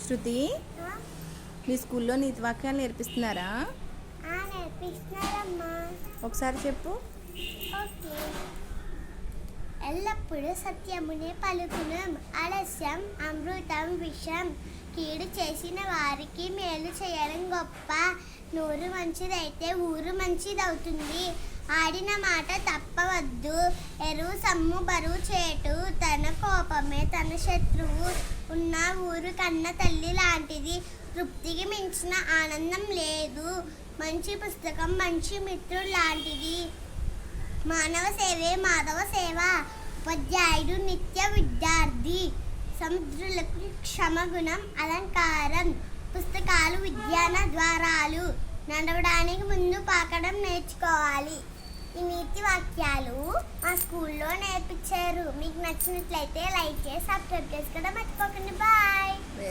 శృతి, మీ స్కూల్లో నీతి వాక్యాలు నేర్పిస్తున్నారా? నేర్పిస్తున్నారమ్మా. ఒకసారి చెప్పు. ఓకే. ఎల్లప్పుడూ సత్యమునే పలుకును, ఆలస్యం అమృతం విషం. కీడు చేసిన వారికి మేలు చేయడం గొప్ప. నోరు మంచిదైతే ఊరు మంచిదవుతుంది. ఆడిన మాట తప్పవద్దు. ఎరువు సమ్ము బరువు చేటు. తన కోపమే తన శత్రువు. ఉన్న ఊరు కన్న తల్లి లాంటిది. తృప్తికి మించిన ఆనందం లేదు. మంచి పుస్తకం మంచి మిత్రుడు లాంటిది. మానవ సేవే మాధవ సేవ. ఉపాధ్యాయుడు నిత్య విద్యార్థి. సముద్రులకు క్షమగుణం అలంకారం. పుస్తకాలు విజ్ఞాన ద్వారాలు. నడవడానికి ముందు పాకడం నేర్చుకోవాలి. ఈ నీతి వాక్యాలు మా స్కూల్లో నేర్పించారు. మీకు నచ్చినట్లయితే లైక్ చేసి సబ్స్క్రైబ్ చేసుకోవడం మర్చిపోకండి. బాయ్.